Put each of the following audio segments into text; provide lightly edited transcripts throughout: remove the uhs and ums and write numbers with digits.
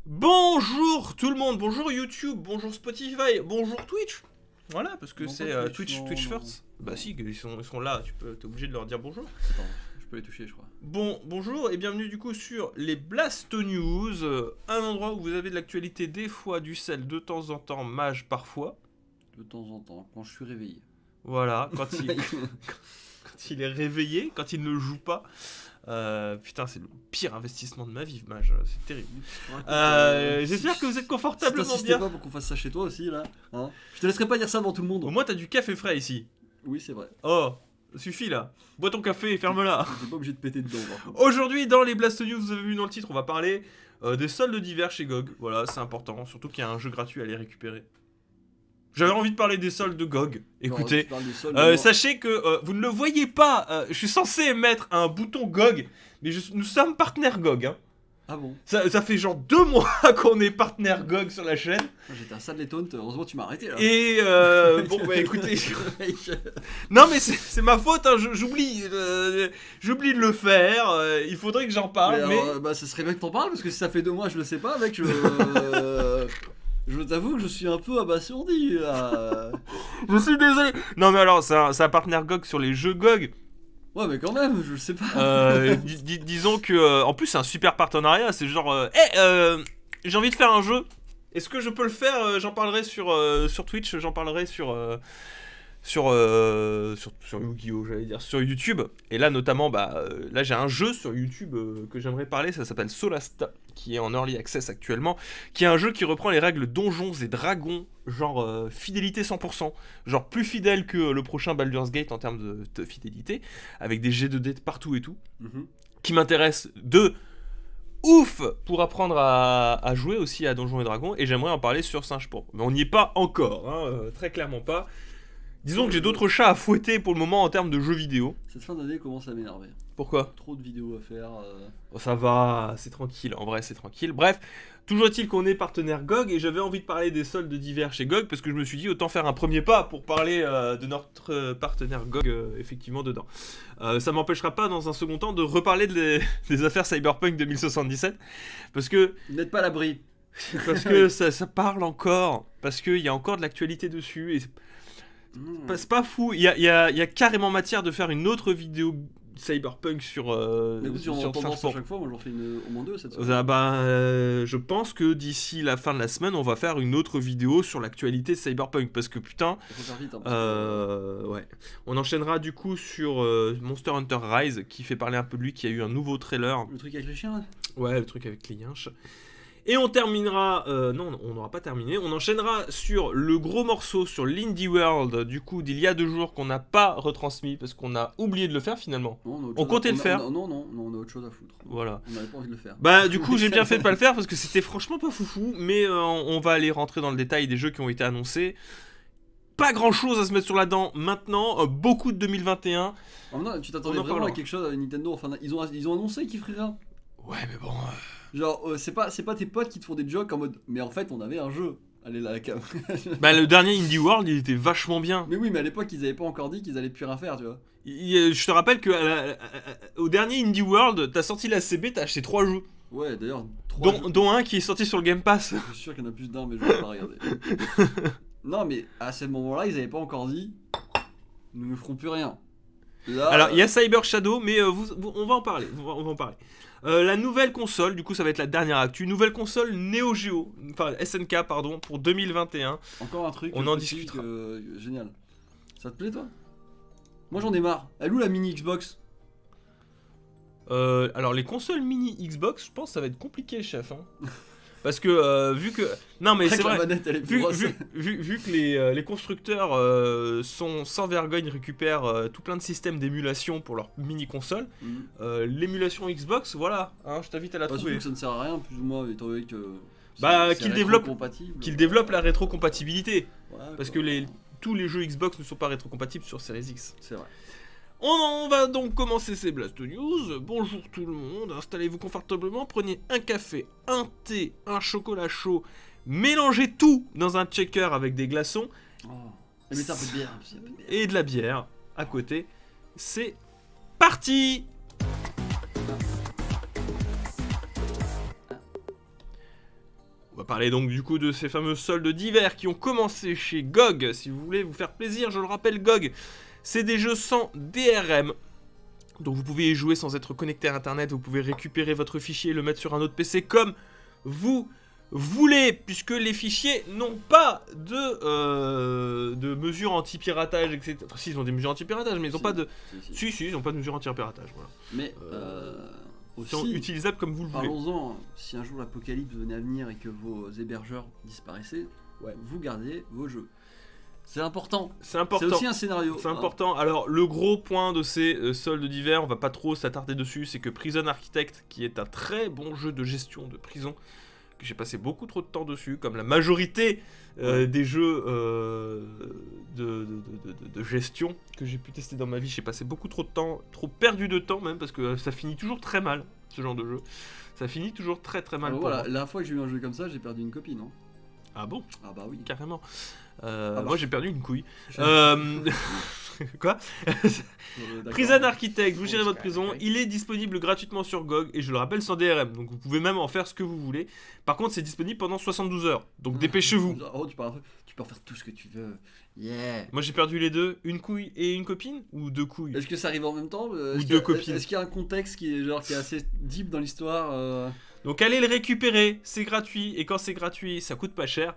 Bonjour tout le monde, bonjour YouTube, bonjour Spotify, bonjour Twitch. Voilà, parce que Non, c'est pas Twitch, non, Twitch non. first. Bah si, ils sont là, t'es obligé de leur dire bonjour. Attends, je peux les toucher, je crois. Bonjour et bienvenue du coup sur les Blasto News, un endroit où vous avez de l'actualité des fois, du sel de temps en temps, mage parfois. De temps en temps, quand je suis réveillé. Voilà, quand il est réveillé, quand il ne joue pas. Putain, c'est le pire investissement de ma vie, mage, c'est terrible. J'espère que vous êtes Si confortablement t'insistais bien. pas pour qu'on fasse ça chez toi aussi, là, hein. Je te laisserai pas dire ça devant tout le Au monde. moins t'as du café frais ici. Oui, c'est vrai. Oh, suffit là. Bois ton café et ferme-la. T'es pas obligé de péter dedans, par contre. Aujourd'hui, dans les Blast News, vous avez vu dans le titre, on va parler des soldes d'hiver chez GOG. Voilà, c'est important, surtout qu'il y a un jeu gratuit à les récupérer. J'avais envie de parler des soldes de GOG. Écoutez, Tu parles des soldes, moi. sachez que vous ne le voyez pas, je suis censé mettre un bouton GOG, mais nous sommes partenaires GOG. Hein. Ah bon? Ça fait genre 2 mois qu'on est partenaire GOG sur la chaîne. Moi, j'étais un Sadley Taunt, heureusement tu m'as arrêté là. Et bon, bah écoutez. Non mais c'est ma faute, hein, j'oublie de le faire, il faudrait que j'en parle, mais... alors, bah, ce serait bien que t'en parles, parce que si ça fait 2 mois, je le sais pas, mec, je t'avoue que je suis un peu abasourdi là. Je suis désolé. Non mais alors, c'est un partenaire GOG sur les jeux GOG. Ouais, mais quand même, je le sais pas. Disons que, en plus c'est un super partenariat, c'est genre, j'ai envie de faire un jeu, est-ce que je peux le faire? J'en parlerai sur Twitch, j'en parlerai sur Yu-Gi-Oh, j'allais dire, sur YouTube. Et là notamment, là j'ai un jeu sur YouTube que j'aimerais parler, ça s'appelle Solasta, qui est en early access actuellement, qui est un jeu qui reprend les règles Donjons et Dragons, genre fidélité 100%, genre plus fidèle que le prochain Baldur's Gate en termes de fidélité, avec des jets de dés partout et tout, qui m'intéresse de ouf pour apprendre à jouer aussi à Donjons et Dragons, et j'aimerais en parler sur Singe-Pourpre. Mais on n'y est pas encore, hein, très clairement pas. Disons que j'ai d'autres chats à fouetter pour le moment en termes de jeux vidéo. Cette fin d'année commence à m'énerver. Pourquoi? Trop de vidéos à faire. Oh, ça va, c'est tranquille, en vrai c'est tranquille. Bref, toujours est-il qu'on est partenaire GOG et j'avais envie de parler des soldes d'hiver chez GOG parce que je me suis dit autant faire un premier pas pour parler de notre partenaire GOG effectivement dedans. Ça m'empêchera pas dans un second temps de reparler des affaires Cyberpunk 2077 parce que... Vous n'êtes pas à l'abri. Parce que ça parle encore, parce qu'il y a encore de l'actualité dessus et... C'est pas fou, il y a carrément matière de faire une autre vidéo Cyberpunk sur Mais écoute, si on sur a tendance à Singe-Pourpre. chaque fois, moi j'en fais au moins 2 cette semaine. Je pense que d'ici la fin de la semaine, on va faire une autre vidéo sur l'actualité de Cyberpunk parce que putain, Il faut faire vite. Hein, parce que, ouais. On enchaînera du coup sur Monster Hunter Rise qui fait parler un peu de lui, qui a eu un nouveau trailer. le truc avec les chiens là. Ouais, le truc avec les yinches. Et on terminera, non, on n'aura pas terminé, on enchaînera sur le gros morceau sur l'Indie World, du coup, d'il y a 2 jours qu'on n'a pas retransmis parce qu'on a oublié de le faire finalement. Non, On comptait le faire. Non, on a autre chose à foutre. Voilà. On n'avait pas envie de le faire. Bah, du coup, j'ai bien fait de pas le faire parce que c'était franchement pas foufou, mais on va aller rentrer dans le détail des jeux qui ont été annoncés. Pas grand chose à se mettre sur la dent maintenant, beaucoup de 2021. En même temps, tu t'attendais On en vraiment parlera. à quelque chose à Nintendo. Enfin, ils ont annoncé qu'ils feraient rien. Ouais, mais bon. Genre, c'est pas tes potes qui te font des jokes en mode. Mais en fait, on avait un jeu. Allez là, la cam. Bah, le dernier Indie World, il était vachement bien. Mais oui, mais à l'époque, ils avaient pas encore dit qu'ils allaient plus rien faire, tu vois. Je te rappelle que au dernier Indie World, t'as sorti la CB, t'as acheté 3 jeux. Ouais, d'ailleurs, 3 jeux. Dont un qui est sorti sur le Game Pass. Je suis sûr qu'il y en a plus d'un, mais je vais pas regarder. Non, mais à ce moment-là, ils avaient pas encore dit. Nous ne ferons plus rien. Là, Alors, il y a Cyber Shadow, mais on va en parler. On va en parler. La nouvelle console, du coup, ça va être la dernière actu. Nouvelle console Neo Geo, enfin SNK, pardon, pour 2021. encore un truc. on en petit, discutera. Génial. Ça te plaît, toi? Moi, j'en ai marre. Elle est où la mini Xbox? Alors, les consoles mini Xbox, je pense que ça va être compliqué, chef. Hein. Parce que, vu que. Non, mais Avec c'est la vrai. manette, elle est plus grosse. Vu que les constructeurs sont sans vergogne, récupèrent tout plein de systèmes d'émulation pour leur mini console, l'émulation Xbox, voilà, hein, je t'invite à la Surtout trouver. que ça ne sert à rien, plus ou moins, étant donné que. Bah, c'est qu'ils développent- rétro-compatible. Qu'ils développent la rétrocompatibilité. Ouais, Parce quoi. que tous les jeux Xbox ne sont pas rétrocompatibles sur Series X. C'est vrai. On va donc commencer ces Blast News. Bonjour tout le monde, installez-vous confortablement, prenez un café, un thé, un chocolat chaud, mélangez tout dans un shaker avec des glaçons Oh. Et mettez un peu de bière. aussi, un peu de bière. et de la bière à côté. C'est parti! On va parler donc du coup de ces fameux soldes d'hiver qui ont commencé chez GOG. Si vous voulez vous faire plaisir, je le rappelle, GOG, c'est des jeux sans DRM. Donc vous pouvez y jouer sans être connecté à internet, vous pouvez récupérer votre fichier et le mettre sur un autre PC comme vous voulez, puisque les fichiers n'ont pas de mesures anti-piratage, etc. Enfin, si, ils ont des mesures anti-piratage, mais ils n'ont pas de... Si, ils n'ont pas de mesures anti-piratage, voilà. Mais Ils sont aussi, utilisables comme vous le voulez. parlons-en, si un jour l'apocalypse venait à venir et que vos hébergeurs disparaissaient, vous gardiez vos jeux. C'est important. C'est important. C'est aussi un scénario. C'est important. Alors, le gros point de ces soldes d'hiver, on va pas trop s'attarder dessus, c'est que Prison Architect, qui est un très bon jeu de gestion de prison, que j'ai passé beaucoup trop de temps dessus, comme la majorité des jeux de gestion que j'ai pu tester dans ma vie, j'ai passé beaucoup trop de temps, trop perdu de temps même, parce que ça finit toujours très mal, ce genre de jeu. Ça finit toujours très très mal. Alors pour voilà, moi. la fois que j'ai eu un jeu comme ça, j'ai perdu une copine. Hein. Ah bon? Ah bah oui. Carrément. bah. Moi j'ai perdu une couille. Je- Quoi? D'accord. Prison Architect, vous gérez votre Jusqu'à prison, la il est disponible gratuitement sur GOG et je le rappelle sans DRM, donc vous pouvez même en faire ce que vous voulez. Par contre c'est disponible pendant 72 heures, donc dépêchez-vous. Oh, tu peux en faire tout ce que tu veux. Yeah. Moi j'ai perdu les deux, une couille et une copine ou deux couilles? Est-ce que ça arrive en même temps Ou deux copines. Est-ce qu'il y a un contexte qui est assez deep dans l'histoire Donc allez le récupérer, c'est gratuit et quand c'est gratuit ça coûte pas cher.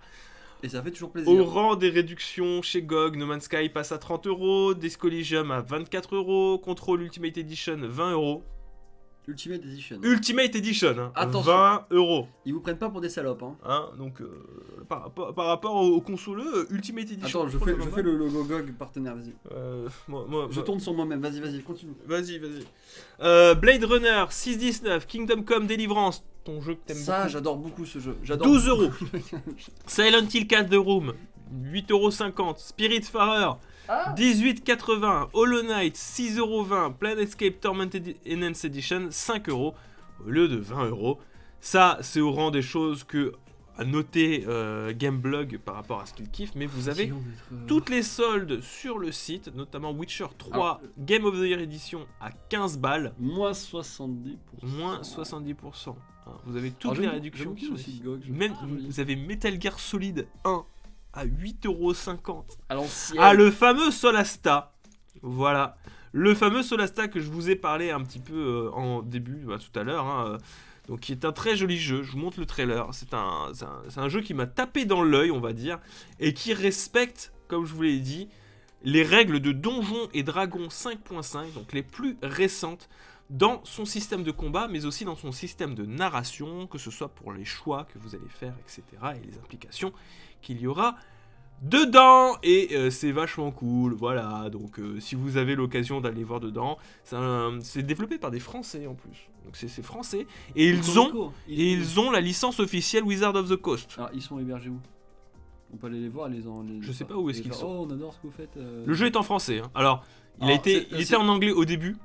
et ça fait toujours Au plaisir. rang des réductions chez GOG, No Man's Sky passe à 30€, Disco Elysium à 24€, Control Ultimate Edition 20€. Ultimate Edition. Ultimate Edition, hein, Attention. 20€. Ils vous prennent pas pour des salopes. Hein. Hein, donc par rapport aux consoleux, Ultimate Edition. Attends, je fais le logo GOG partenaire, vas-y. Je tourne sur moi-même, vas-y, continue. Vas-y. Blade Runner 619, Kingdom Come Deliverance, ton jeu que t'aimes Ça, beaucoup. j'adore beaucoup ce jeu. J'adore 12€. Silent Hill 4 The Room, 8,50€. Spiritfarer, 18,80€. Hollow Knight, 6,20€. Planescape Tormented Enhanced Edition, 5€ au lieu de 20€. Ça, c'est au rang des choses que à noter Gameblog par rapport à ce qu'il kiffe, mais vous avez toutes les soldes sur le site, notamment Witcher 3 Alors, Game of the Year Edition à 15 balles, Moins 70%. moins 70%. Hein, vous avez toutes Alors, les j'aime réductions qui beaucoup sont aussi ici. GOG, je Même, trouve joli. vous avez Metal Gear Solid 1 à 8,50€. À l'ancienne. Ah, le fameux Solasta. Voilà. Le fameux Solasta que je vous ai parlé un petit peu en début, tout à l'heure. Hein, donc, qui est un très joli jeu. Je vous montre le trailer. C'est un jeu qui m'a tapé dans l'œil, on va dire. Et qui respecte, comme je vous l'ai dit, les règles de Donjons et Dragons 5.5. Donc, les plus récentes. Dans son système de combat, mais aussi dans son système de narration, que ce soit pour les choix que vous allez faire, etc. et les implications qu'il y aura dedans. Et c'est vachement cool, voilà. Donc si vous avez l'occasion d'aller voir dedans, c'est développé par des Français en plus. Donc c'est français. Et ils ont la licence officielle Wizard of the Coast. Alors, ils sont hébergés où? On peut aller les voir, Je sais pas où est-ce qu'ils sont. Oh, on adore ce que vous faites. Le jeu est en français. Hein. Alors, il était en anglais au début.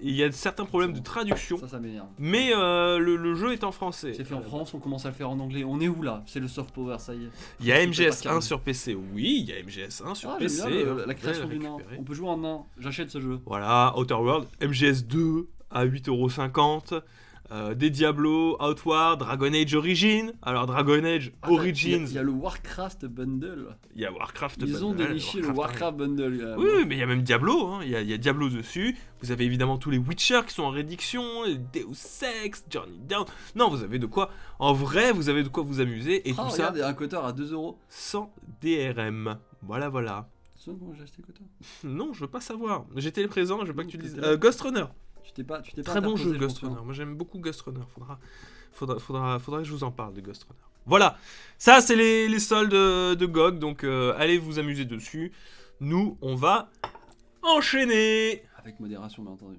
Il y a certains problèmes de traduction. Ça m'énerve. Mais le jeu est en français. C'est fait en France, on commence à le faire en anglais. On est où là? C'est le soft power, ça y est. Il y a C'est pas MGS1 carré. sur PC. Oui, il y a MGS1 sur Ah, PC. j'aime bien hein, la création vous pouvez du nain. récupérer. On peut jouer en nain. J'achète ce jeu. Voilà, Outer World, MGS2 à 8,50€. Des Diablo, Outward, Dragon Age Origins. Alors Dragon Age Attends, Origins, Il y a le Warcraft Bundle. il y a Warcraft. Ils ont Bundle, déniché le Warcraft Bundle. Oui, mais il y a même Diablo, hein. Il y a Diablo dessus. Vous avez évidemment tous les Witcher qui sont en réduction, les Deus Ex, Journey Down. Non, vous avez de quoi. En vrai, vous avez de quoi vous amuser et tout ça Regarde, il y a un coteur à 2€. sans DRM. Voilà. Tu sais comment j'ai acheté coteur? Non, je veux pas savoir. J'étais présent, je veux pas que tu le dises. t'étais là. Ghost Runner. Tu t'es pas Très bon interposé, jeu je Ghost pense, Runner. Moi j'aime beaucoup Ghost Runner. Faudra que je vous en parle de Ghost Runner. Voilà. Ça c'est les soldes de GOG. Donc allez vous amuser dessus. Nous on va enchaîner. Avec modération, bien entendu.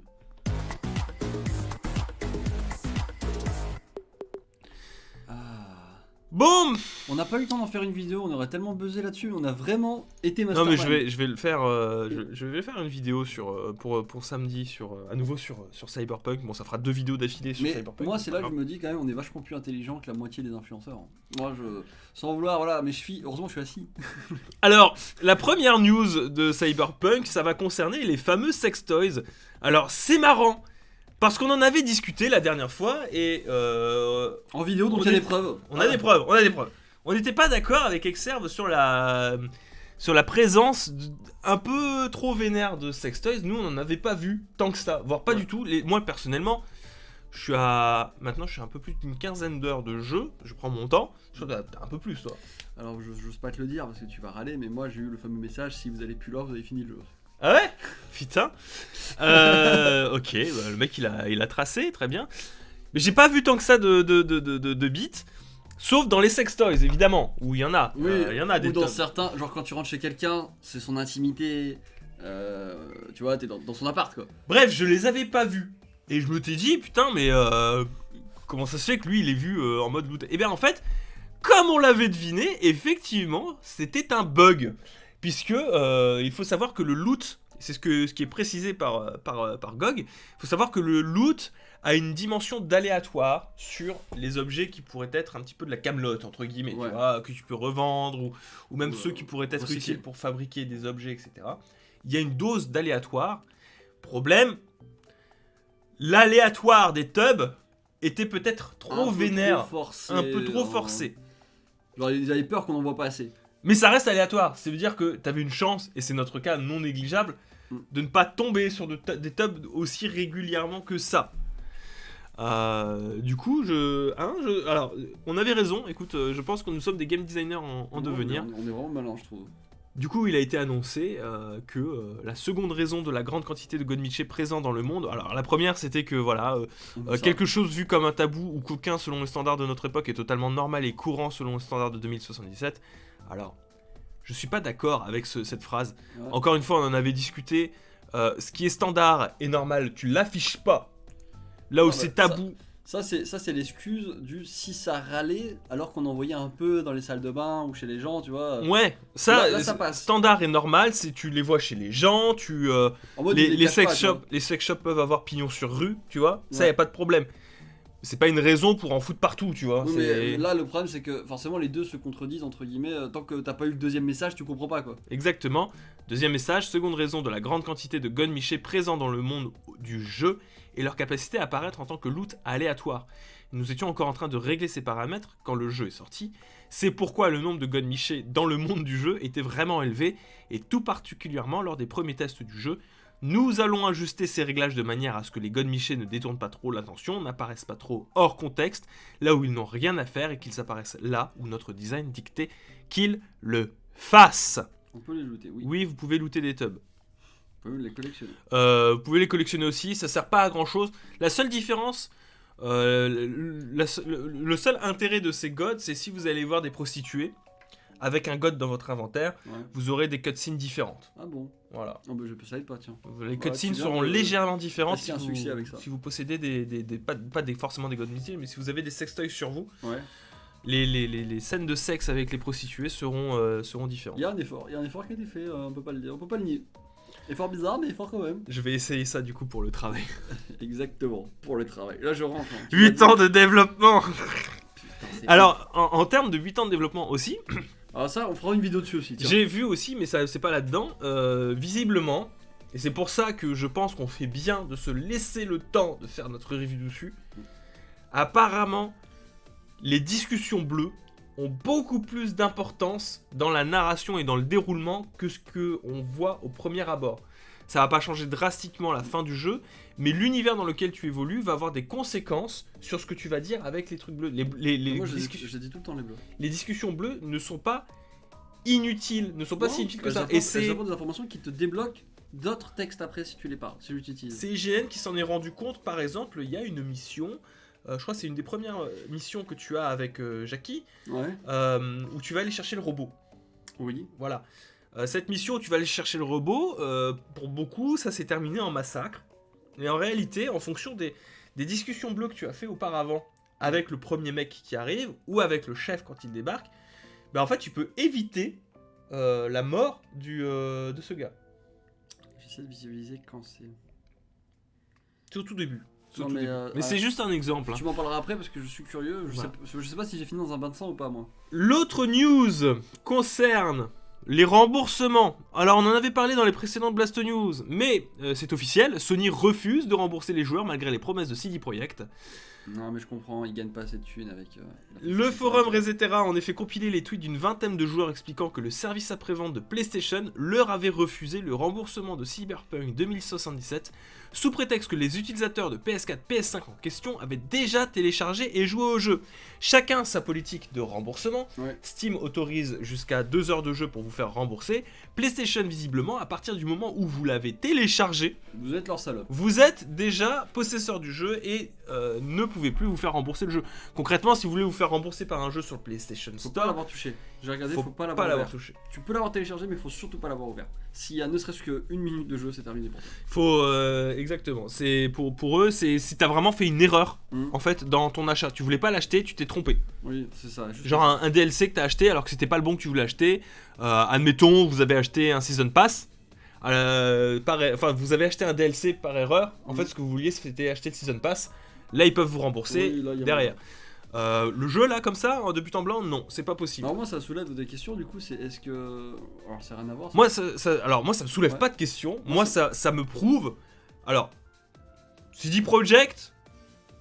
Boum. On n'a pas eu le temps d'en faire une vidéo, on aurait tellement buzzé là-dessus, on a vraiment été Non mastermind. mais je vais le faire. Je vais faire une vidéo sur pour samedi à nouveau sur Cyberpunk. Bon ça fera 2 vidéos d'affilée sur Mais Cyberpunk. moi c'est là que je me dis quand même on est vachement plus intelligent que la moitié des influenceurs. Moi sans vouloir voilà mes chevilles, heureusement je suis assis. Alors, la première news de Cyberpunk, ça va concerner les fameux sex toys. Alors, c'est marrant, Parce qu'on en avait discuté la dernière fois et En vidéo, donc il y a des preuves. on a des preuves. On n'était pas d'accord avec Exerve sur la présence un peu trop vénère de sextoys. Nous, on n'en avait pas vu tant que ça, voire pas du tout. Moi, personnellement, maintenant, je suis un peu plus d'une quinzaine d'heures de jeu. Je prends mon temps. Je crois que t'as un peu plus, toi. Alors, j'ose pas te le dire parce que tu vas râler, mais moi j'ai eu le fameux message, si vous allez plus là, vous avez fini le jeu. Ah ouais? Putain. Ok, bah, le mec il a tracé, très bien. Mais j'ai pas vu tant que ça de bits. Sauf dans les sextoys, évidemment, où il y en a. Oui, il y en a des ou dans tonnes. certains, genre quand tu rentres chez quelqu'un, c'est son intimité, tu vois, t'es dans son appart quoi. Bref, je les avais pas vus. Et je me t'ai dit, putain, mais comment ça se fait que lui il est vu en mode loot? Et bien en fait, comme on l'avait deviné, effectivement, c'était un bug. Puisque il faut savoir que le loot, c'est ce qui est précisé par GOG, il faut savoir que le loot a une dimension d'aléatoire sur les objets qui pourraient être un petit peu de la camelote, entre guillemets, Ouais. tu vois, que tu peux revendre, ou même Ou, ceux qui pourraient être recycler. utiles pour fabriquer des objets, etc. Il y a une dose d'aléatoire. Problème, l'aléatoire des tubs était peut-être trop vénère, un peu trop forcé. Genre ils avaient peur qu'on en voit pas assez. Mais ça reste aléatoire, ça veut dire que t'avais une chance, et c'est notre cas non négligeable, de ne pas tomber sur des tubs aussi régulièrement que ça. Du coup, alors, on avait raison, écoute, je pense que nous sommes des game designers en devenir. On est vraiment malin, je trouve. Du coup, il a été annoncé que la seconde raison de la grande quantité de godemiché présent dans le monde, alors la première c'était que voilà, quelque chose vu comme un tabou ou qu'aucun selon les standards de notre époque est totalement normal et courant selon les standards de 2077. Alors, je suis pas d'accord avec cette phrase. Ouais. Encore une fois, on en avait discuté. Ce qui est standard et normal, tu l'affiches pas. Là où Ah c'est bah, tabou. Ça c'est l'excuse du si ça râlait alors qu'on en voyait un peu dans les salles de bain ou chez les gens, tu vois. Ouais, ça, Là, ça passe. standard et normal, c'est tu les vois chez les gens, En mode, les ils cachent sex pas, tu vois. shops, les sex shops peuvent avoir pignon sur rue, tu vois. Ça, Ouais. y a pas de problème. C'est pas une raison pour en foutre partout, tu vois. Oui, c'est- mais là le problème c'est que forcément les deux se contredisent entre guillemets, tant que t'as pas eu le deuxième message tu comprends pas quoi. Exactement. Deuxième message, seconde raison de la grande quantité de godemiché présents dans le monde du jeu et leur capacité à apparaître en tant que loot aléatoire. Nous étions encore en train de régler ces paramètres quand le jeu est sorti. C'est pourquoi le nombre de godemiché dans le monde du jeu était vraiment élevé, et tout particulièrement lors des premiers tests du jeu. Nous allons ajuster ces réglages de manière à ce que les godemiché ne détournent pas trop l'attention, n'apparaissent pas trop hors contexte, là où ils n'ont rien à faire, et qu'ils apparaissent là où notre design dictait qu'ils le fassent. On peut les looter, oui. Oui, vous pouvez looter des tubs. On peut les collectionner. Vous pouvez les collectionner aussi, ça sert pas à grand chose. La seule différence, le seul intérêt de ces gods, c'est si vous allez voir des prostituées avec un god dans votre inventaire, Ouais. vous aurez des cutscenes différentes. Ah bon. Voilà. Oh bah je savais pas tiens. Les cutscenes tu viens seront de- légèrement différentes Est-ce qu'il y a un succès avec ça si vous possédez forcément des gods mythiques, mais si vous avez des sextoys sur vous, Ouais. les scènes de sexe avec les prostituées seront différentes. Il y a un effort qui a été fait, on peut pas le dire, on peut pas le nier. Effort bizarre mais effort quand même. Je vais essayer ça du coup pour le travail. Exactement, pour le travail. Là je rentre. Hein. 8 ans de développement. Putain, c'est Alors, en termes de 8 ans de développement aussi, ouf. Alors ça on fera une vidéo dessus aussi. Tiens. j'ai vu aussi, mais ça c'est pas là-dedans, visiblement, et c'est pour ça que je pense qu'on fait bien de se laisser le temps de faire notre review dessus. Apparemment, les discussions bleues ont beaucoup plus d'importance dans la narration et dans le déroulement que ce qu'on voit au premier abord. Ça va pas changer drastiquement la fin du jeu, mais l'univers dans lequel tu évolues va avoir des conséquences sur ce que tu vas dire avec les trucs bleus. Moi je dis tout le temps les bleus. Les discussions bleues ne sont pas inutiles, ne sont pas Non, si inutiles que elles ça. apportent- Et elles c'est apportent des informations qui te débloquent d'autres textes après si tu les parles, si tu l'utilises. c'est IGN qui s'en est rendu compte. Par exemple, il y a une mission, je crois que c'est une des premières missions que tu as avec Jackie, Ouais. où tu vas aller chercher le robot. Oui. Voilà. Cette mission où tu vas aller chercher le robot, pour beaucoup, ça s'est terminé en massacre. Et en réalité, en fonction des discussions bleues que tu as fait auparavant avec le premier mec qui arrive, ou avec le chef quand il débarque, ben en fait, tu peux éviter la mort de ce gars. J'essaie de visualiser quand c'est. C'est au tout début. C'est au Non, tout mais, début. Mais c'est juste un exemple. Hein. Tu m'en parleras après parce que je suis curieux. Je Voilà. sais pas si j'ai fini dans un bain de sang ou pas moi. L'autre news concerne Les remboursements. Alors on en avait parlé dans les précédentes Blast News, mais c'est officiel, Sony refuse de rembourser les joueurs malgré les promesses de CD Projekt. Non, mais je comprends, ils gagnent pas assez de thunes avec. Le forum Resetera a en effet compilé les tweets d'une vingtaine de joueurs expliquant que le service après-vente de PlayStation leur avait refusé le remboursement de Cyberpunk 2077 sous prétexte que les utilisateurs de PS4, PS5 en question avaient déjà téléchargé et joué au jeu. Chacun sa politique de remboursement. Ouais. Steam autorise jusqu'à 2 heures de jeu pour vous faire rembourser. PlayStation, visiblement, à partir du moment où vous l'avez téléchargé, Vous êtes leur salope. vous êtes déjà possesseur du jeu et ne pouvez plus vous faire rembourser le jeu. Concrètement, si vous voulez vous faire rembourser par un jeu sur le PlayStation Faut pas Store, l'avoir touché. J'ai regardé, faut faut pas pas l'avoir l'avoir ouvert. touché. Tu peux l'avoir téléchargé, mais faut surtout pas l'avoir ouvert. S'il y a ne serait-ce qu'une minute de jeu, c'est terminé pour toi. Faut exactement. C'est pour eux, c'est si t'as vraiment fait une erreur Mhm. en fait dans ton achat. Tu voulais pas l'acheter, tu t'es trompé. Oui, c'est ça. juste Genre un DLC que t'as acheté alors que c'était pas le bon que tu voulais acheter. Admettons, vous avez acheté un Season Pass. Enfin, vous avez acheté un DLC par erreur. En fait, ce que vous vouliez, c'était acheter le Season Pass. Là, ils peuvent vous rembourser Oui, là, il y a derrière. Le jeu là, comme ça, de but en blanc, non, c'est pas possible. Alors moi, ça soulève des questions. Du coup, c'est est-ce que. Alors, ça n'a rien à voir. ça. Moi, ça me soulève Ouais. pas de questions. Moi, ça me prouve. Alors, CD Projekt,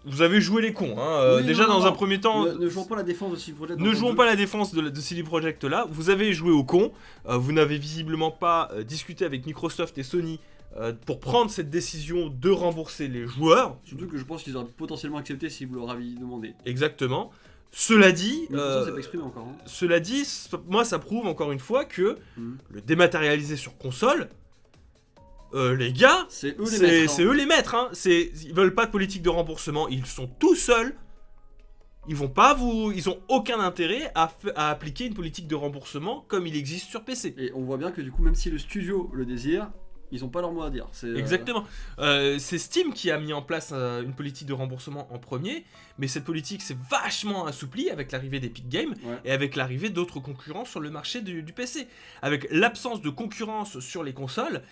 vous avez joué les cons. Hein. Oui, Déjà, non, dans non. un premier temps, Ne jouons pas la défense de CD Projekt. ne jouons pas la défense de CD Projekt là. Vous avez joué au con. Vous n'avez visiblement pas discuté avec Microsoft et Sony pour prendre cette décision de rembourser les joueurs. Surtout que je pense qu'ils auraient potentiellement accepté si vous leur aviez demandé. Exactement. Cela dit, Microsoft s'est pas exprimé encore. Hein. cela dit, moi, ça prouve encore une fois que Mhm. le dématérialisé sur console, les gars, C'est eux les maîtres. c'est eux les maîtres. Hein. Ils veulent pas de politique de remboursement. Ils sont tout seuls. Ils ont aucun intérêt à appliquer une politique de remboursement comme il existe sur PC. Et on voit bien que du coup, même si le studio le désire, ils ont pas leur mot à dire. C'est, Exactement. C'est Steam qui a mis en place une politique de remboursement en premier, mais cette politique s'est vachement assouplie avec l'arrivée d'Epic Games Ouais. et avec l'arrivée d'autres concurrents sur le marché du PC. Avec l'absence de concurrence sur les consoles,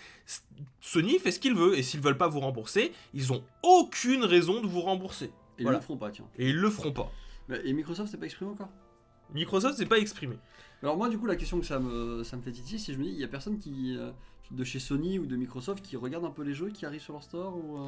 Sony fait ce qu'il veut, et s'ils veulent pas vous rembourser, ils ont aucune raison de vous rembourser. Et Voilà. ils le feront pas, tiens. Et ils le feront pas. Et Microsoft s'est pas exprimé encore. Microsoft s'est pas exprimé. Alors moi, du coup, la question que ça me fait titiller, c'est je me dis, il y a personne qui de chez Sony ou de Microsoft qui regarde un peu les jeux qui arrivent sur leur store ou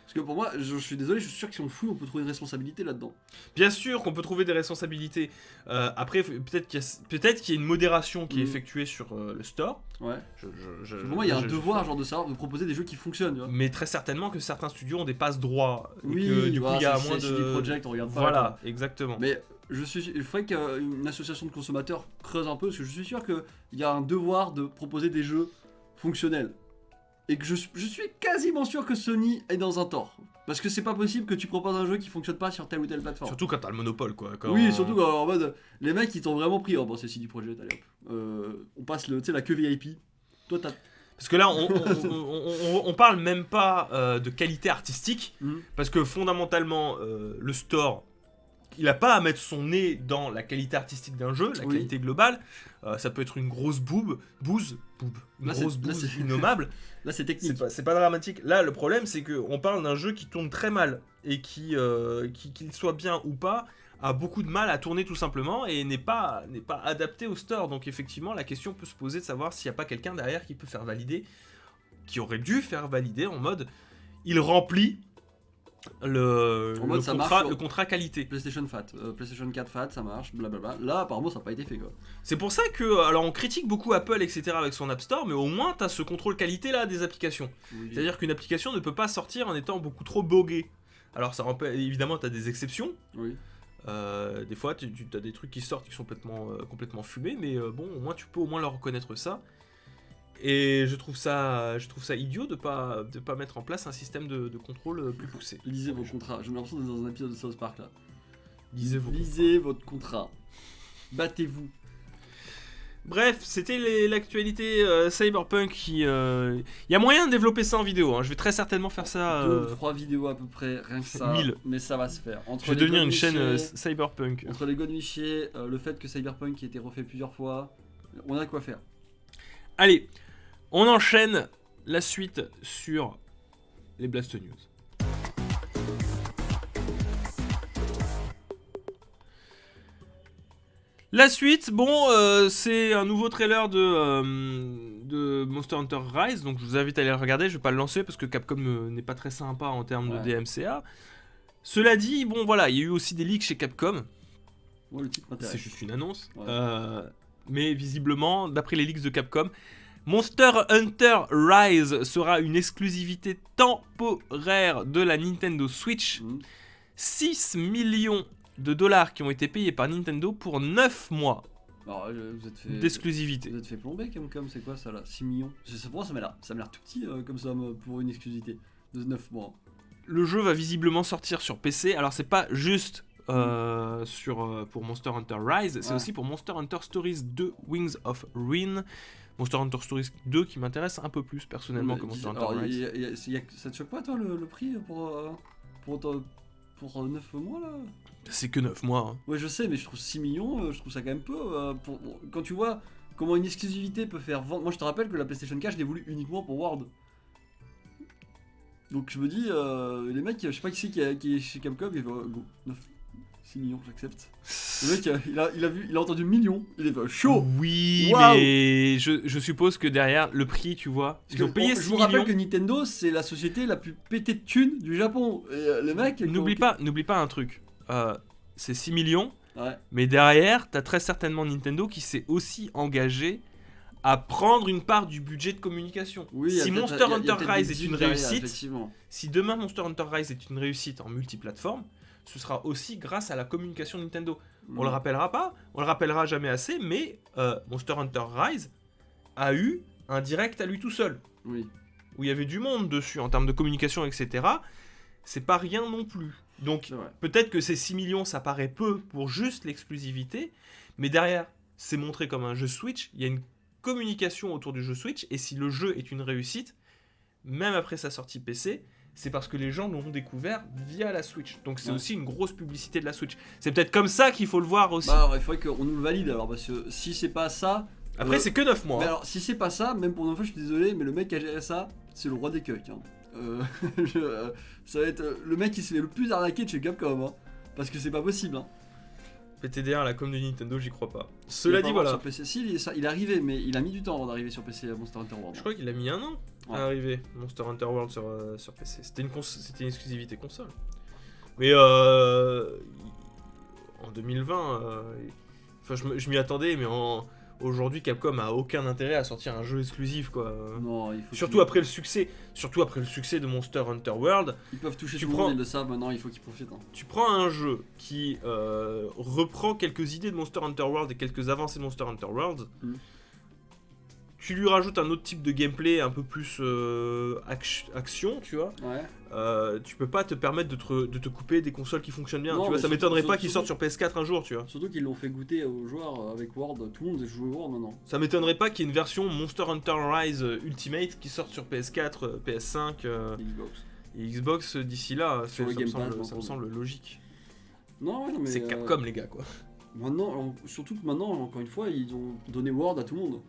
Parce que pour moi, je suis désolé, je suis sûr que si on fouille, on peut trouver une responsabilité là-dedans. Bien sûr qu'on peut trouver des responsabilités. Après, peut-être qu'il y a une modération qui est Mhm. effectuée sur le store. Ouais. Pour Pour moi, il y a un devoir, genre de savoir, de proposer des jeux qui fonctionnent. Tu vois. Mais très certainement que certains studios ont des passes droits. Et Oui, que, du coup, il y a moins de. CD Projekt, on regarde pas. Voilà, exactement. Mais il faudrait qu'une association de consommateurs creuse un peu, parce que je suis sûr qu'il y a un devoir de proposer des jeux fonctionnels. Et que je suis quasiment sûr que Sony est dans un tort. Parce que c'est pas possible que tu proposes un jeu qui fonctionne pas sur telle ou telle plateforme. Surtout quand t'as le monopole, quoi. Quand- Oui, surtout en mode, les mecs ils t'ont vraiment pris. Oh bon, c'est CD Projekt, allez hop. On passe la queue VIP. Toi t'as. Parce que là, on parle même pas de qualité artistique. Mhm. Parce que fondamentalement, le store, il a pas à mettre son nez dans la qualité artistique d'un jeu, la Oui. qualité globale. Ça peut être une grosse bouse, une Là, grosse c'est- là, bouse c'est- innommable. Là c'est technique. C'est pas dramatique. Là, le problème, c'est qu'on parle d'un jeu qui tourne très mal et qu'il soit bien ou pas, a beaucoup de mal à tourner tout simplement et n'est pas adapté au store. Donc effectivement, la question peut se poser de savoir s'il n'y a pas quelqu'un derrière qui peut faire valider, qui aurait dû faire valider en mode, il remplit En mode, ça marche sur- le contrat qualité. PlayStation Fat, PlayStation 4 Fat, ça marche, blablabla. Là apparemment ça n'a pas été fait quoi. C'est pour ça que, alors on critique beaucoup Apple, etc. avec son App Store, mais au moins t'as ce contrôle qualité là des applications. Oui. C'est-à-dire qu'une application ne peut pas sortir en étant beaucoup trop buggée. Alors ça évidemment t'as des exceptions. Oui. Des fois tu as des trucs qui sortent qui sont complètement fumés, mais bon au moins tu peux au moins leur reconnaître ça. Et je trouve ça idiot de pas mettre en place un système de contrôle plus poussé. Lisez vos contrats. J'ai l'impression d'être dans un épisode de South Park là. Lisez-vous. votre contrat. Battez-vous. Bref, c'était l'actualité Cyberpunk. Il y a moyen de développer ça en vidéo. Hein. Je vais très certainement faire ça. 2-3 vidéos à peu près, rien que ça. 1000. Mais ça va se faire. Entre Je vais les devenir une godemichés- chaîne Cyberpunk. Entre les godemichés, le fait que Cyberpunk ait été refait plusieurs fois, on a quoi faire. Allez, on enchaîne la suite sur les Blast News. La suite, bon, c'est un nouveau trailer de Monster Hunter Rise, donc je vous invite à aller le regarder. Je vais pas le lancer parce que Capcom n'est pas très sympa en termes de DMCA. Cela dit, bon voilà, il y a eu aussi des leaks chez Capcom. Ouais, le titre m'intéresse. C'est juste une annonce. Ouais. Mais visiblement, d'après les leaks de Capcom, Monster Hunter Rise sera une exclusivité temporaire de la Nintendo Switch. 6 millions de dollars qui ont été payés par Nintendo pour 9 mois Alors, vous êtes fait... d'exclusivité. Vous êtes fait plomber comme c'est quoi ça là 6 millions. Pour moi ça m'a l'air tout petit comme ça pour une exclusivité de 9 mois. Le jeu va visiblement sortir sur PC. Alors c'est pas juste pour Monster Hunter Rise, c'est aussi pour Monster Hunter Stories 2 Wings of Ruin. Monster Hunter Stories 2 qui m'intéresse un peu plus personnellement que Monster Hunter Rise. Ça te choque pas toi le prix pour 9 mois là? C'est que 9 mois. Hein. Ouais je sais mais je trouve 6 millions, je trouve ça quand même peu. Quand tu vois comment une exclusivité peut faire vendre... Moi je te rappelle que la PlayStation 4 je l'ai voulu uniquement pour World. Donc je me dis, les mecs, je sais pas qui c'est qui est chez Capcom, il va go, 6 millions, j'accepte. Le mec, il a entendu millions, il est chaud. Oui, wow. Mais je suppose que derrière, le prix, tu vois, ils ont payé 6 millions. Je vous rappelle que Nintendo, c'est la société la plus pétée de thunes du Japon. Et les mecs... N'oublie pas un truc, c'est 6 millions, ouais. Mais derrière, t'as très certainement Nintendo qui s'est aussi engagé à prendre une part du budget de communication. Oui, si Monster Hunter Rise est une réussite, effectivement. Si demain Monster Hunter Rise est une réussite en multiplateforme, ce sera aussi grâce à la communication de Nintendo. On le rappellera pas, on le rappellera jamais assez, mais Monster Hunter Rise a eu un direct à lui tout seul. Oui. Où il y avait du monde dessus en termes de communication, etc. C'est pas rien non plus. Donc peut-être que ces 6 millions, ça paraît peu pour juste l'exclusivité, mais derrière, c'est montré comme un jeu Switch, il y a une communication autour du jeu Switch, et si le jeu est une réussite, même après sa sortie PC, c'est parce que les gens l'ont découvert via la Switch. Donc c'est aussi une grosse publicité de la Switch. C'est peut-être comme ça qu'il faut le voir aussi. Bah alors, il faudrait qu'on nous le valide alors, parce que si c'est pas ça... Après c'est que 9 mois. Mais alors si c'est pas ça, même pour une fois je suis désolé, mais le mec qui a géré ça, c'est le roi des cucks. Hein. Ça va être le mec qui se fait le plus arnaquer de chez Capcom. Hein, parce que c'est pas possible. Hein. PTDR, la com de Nintendo, j'y crois pas. Cela dit, voilà. Sur PC. Si, il est arrivé, mais il a mis du temps avant d'arriver sur PC Monster Hunter World. Je crois qu'il a mis un an à arriver, Monster Hunter World sur PC. C'était une exclusivité console. Mais en 2020, je m'y attendais, mais aujourd'hui, Capcom a aucun intérêt à sortir un jeu exclusif, quoi. Non, il faut surtout après le succès de Monster Hunter World. Ils peuvent toucher tout le monde, ils le savent, maintenant il faut qu'ils profitent. Hein. Tu prends un jeu qui reprend quelques idées de Monster Hunter World et quelques avancées de Monster Hunter World. Tu lui rajoutes un autre type de gameplay un peu plus action, tu vois. Ouais. Tu peux pas te permettre de te couper des consoles qui fonctionnent bien. Non, tu vois, ça m'étonnerait pas qu'ils sortent surtout, sur PS4 un jour, tu vois. Surtout qu'ils l'ont fait goûter aux joueurs avec World. Tout le monde joue World maintenant. Ça m'étonnerait pas qu'il y ait une version Monster Hunter Rise Ultimate qui sorte sur PS4, PS5 et Xbox d'ici là. Ça me semble logique. Non, ouais, mais c'est Capcom, les gars, quoi. Maintenant, surtout que maintenant, encore une fois, ils ont donné World à tout le monde.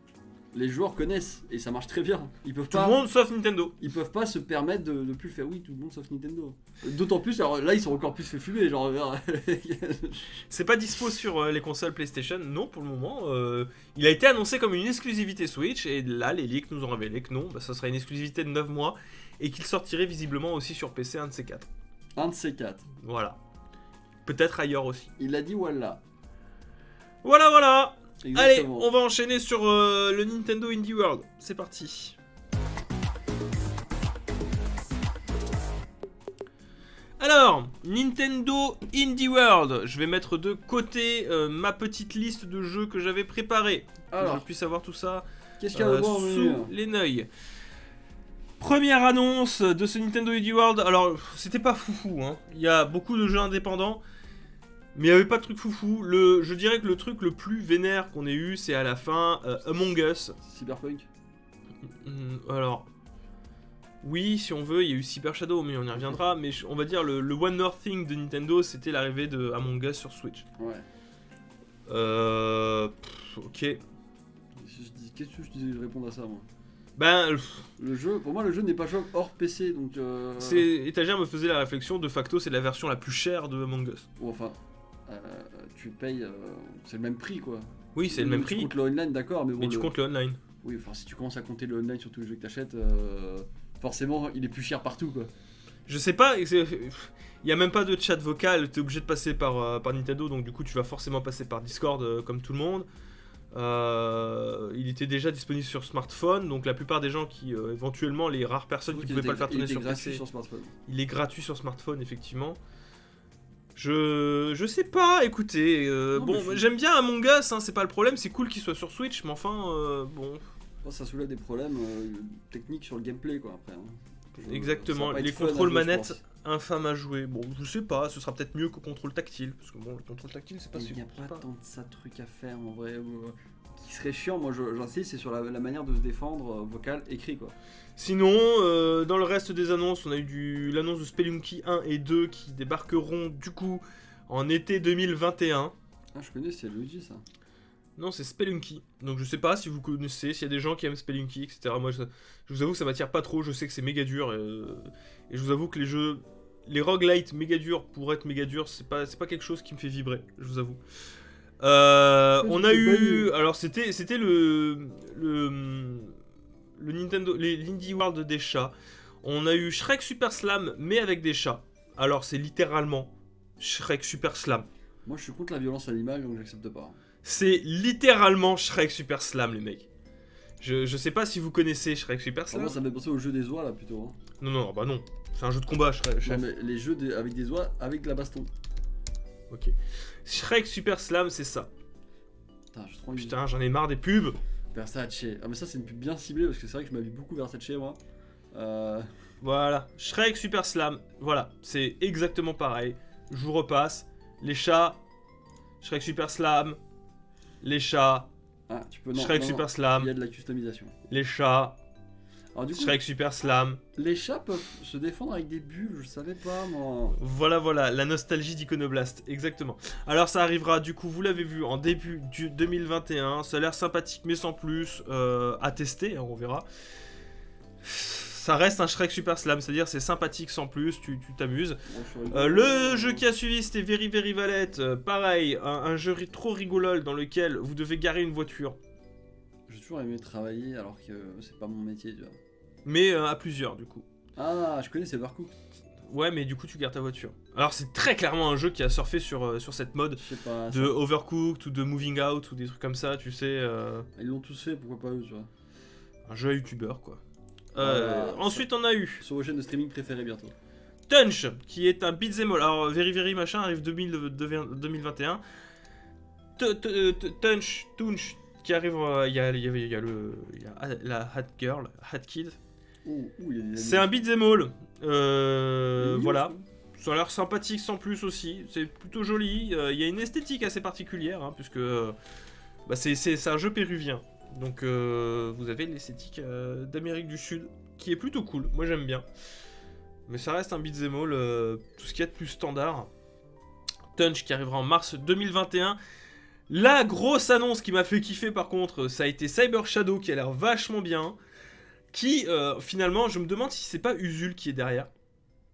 Les joueurs connaissent et ça marche très bien. Ils peuvent tout le monde sauf Nintendo. Ils peuvent pas se permettre de plus le faire. Oui, tout le monde sauf Nintendo. D'autant plus, alors là ils sont encore plus fait fumer. Genre, c'est pas dispo sur les consoles PlayStation, non pour le moment. Il a été annoncé comme une exclusivité Switch et là les leaks nous ont révélé que non, ça serait une exclusivité de 9 mois et qu'il sortirait visiblement aussi sur PC, un de ces 4. Un de ces 4. Voilà. Peut-être ailleurs aussi. Il a dit voilà. Voilà. Exactement. Allez, on va enchaîner sur le Nintendo Indie World. C'est parti. Alors, Nintendo Indie World. Je vais mettre de côté ma petite liste de jeux que j'avais préparée. Alors, que je puisse avoir tout ça sous les neuils. Première annonce de ce Nintendo Indie World. Alors, c'était pas foufou, hein. Il y a beaucoup de jeux indépendants. Mais il n'y avait pas de truc foufou. Je dirais que le truc le plus vénère qu'on ait eu, c'est à la fin Among Us. Cyberpunk. Alors, oui, si on veut, il y a eu Cyber Shadow, mais on y reviendra. Mais on va dire le One More Thing de Nintendo, c'était l'arrivée de Among Us sur Switch. Ouais. Ok. Qu'est-ce que je disais répondre à ça, moi? Ben, le jeu, pour moi, le jeu n'est pas jouable hors PC, donc. Étagère me faisait la réflexion, de facto, c'est la version la plus chère de Among Us. Enfin. tu payes, c'est le même prix quoi. Oui, c'est le même Tu prix, comptes le online, d'accord, mais bon. mais tu comptes le online. Oui, enfin, si tu commences à compter le online sur tous les jeux que t'achètes, forcément, il est plus cher partout quoi. Je sais pas, il y a même pas de chat vocal, t'es obligé de passer par Nintendo, donc du coup tu vas forcément passer par Discord comme tout le monde. Il était déjà disponible sur smartphone, donc la plupart des gens qui, éventuellement, les rares personnes qui pouvaient pas le faire tourner sur gratuit PC, sur smartphone. il est gratuit sur smartphone, effectivement. Je sais pas, écoutez, Non, bon, mais je- j'aime bien Among Us, hein, c'est pas le problème, c'est cool qu'il soit sur Switch, mais enfin, bon, Bon, ça soulève des problèmes techniques sur le gameplay quoi après. Hein. exactement, ça va pas les être fun à contrôles jouer, je manettes, pense. infâme à jouer. Bon, je sais pas, ce sera peut-être mieux qu'au contrôle tactile, parce que bon, le contrôle tactile, c'est pas Il si n'y a c'est pas tant de ça de trucs à faire en vrai. Qui serait chiant, moi j'insiste, c'est sur la manière de se défendre, vocal, écrit quoi. Sinon, dans le reste des annonces, on a eu l'annonce de Spelunky 1 et 2 qui débarqueront du coup en été 2021. Ah, je connais, c'est Luigi ça. Non, c'est Spelunky. Donc je sais pas si vous connaissez, s'il y a des gens qui aiment Spelunky, etc. Moi, je vous avoue que ça m'attire pas trop. Je sais que c'est méga dur. Et je vous avoue que les jeux, les roguelites méga durs pour être méga durs, c'est pas quelque chose qui me fait vibrer. Je vous avoue. On a eu. Alors c'était le Nintendo, l'Indie World des chats. On a eu Shrek Super Slam, mais avec des chats. Alors c'est littéralement Shrek Super Slam. Moi je suis contre la violence animale donc j'accepte pas. C'est littéralement Shrek Super Slam, les mecs. Je sais pas si vous connaissez Shrek Super Slam. Moi ça me fait penser au jeu des oies là plutôt. Hein. Non, bah non. C'est un jeu de combat, Shrek. Non, mais les jeux avec des oies avec de la baston. Ok. Shrek Super Slam, c'est ça. Putain, j'ai trop envie. Putain, j'en ai marre des pubs. Versace. Ah mais ça c'est une pub bien ciblée parce que c'est vrai que je m'habille beaucoup Versace moi. Voilà. Shrek Super Slam. Voilà. C'est exactement pareil. Je vous repasse. Les chats. Shrek Super Slam. Les chats. Ah, tu peux non. Shrek non, Super non. Slam. Il y a de la customisation. Les chats. Alors du coup, Shrek Super Slam. les chats peuvent se défendre avec des bulles, je savais pas moi. Voilà, la nostalgie d'Iconoblast, exactement. Alors ça arrivera, du coup, vous l'avez vu, en début du 2021, ça a l'air sympathique, mais sans plus, à tester, hein, on verra. Ça reste un Shrek Super Slam, c'est-à-dire c'est sympathique sans plus, tu t'amuses. Le jeu qui a suivi, c'était Very Very Valette, pareil, un jeu trop rigolol dans lequel vous devez garer une voiture, J'ai toujours aimé travailler alors que c'est pas mon métier, tu vois. mais à plusieurs, du coup. Ah, je connais, c'est Overcooked. Ouais, mais du coup, tu gares ta voiture. Alors, c'est très clairement un jeu qui a surfé sur cette mode Je sais pas. de Overcooked ou de Moving Out ou des trucs comme ça, tu sais. Ils l'ont tous fait, pourquoi pas eux, tu vois. Un jeu à youtubeur, quoi. Voilà, Ensuite, on a eu Sur vos chaînes de streaming préférées bientôt. Tunch, qui est un beat'em all. Alors, Very Very machin arrive 2021. Tunch, qui arrive. Il y a la Hat Girl, Hat Kid. Il y a des C'est un beat'em all. Il est mignon, Voilà. je trouve. Ça a l'air sympathique sans plus aussi. C'est plutôt joli. Il y a une esthétique assez particulière, hein, puisque bah, c'est un jeu péruvien. Donc vous avez l'esthétique d'Amérique du Sud, qui est plutôt cool. Moi j'aime bien. Mais ça reste un beat'em all, tout ce qu'il y a de plus standard. Tunch qui arrivera en mars 2021. La grosse annonce qui m'a fait kiffer par contre, ça a été Cyber Shadow qui a l'air vachement bien. Qui finalement, je me demande si c'est pas Usul qui est derrière.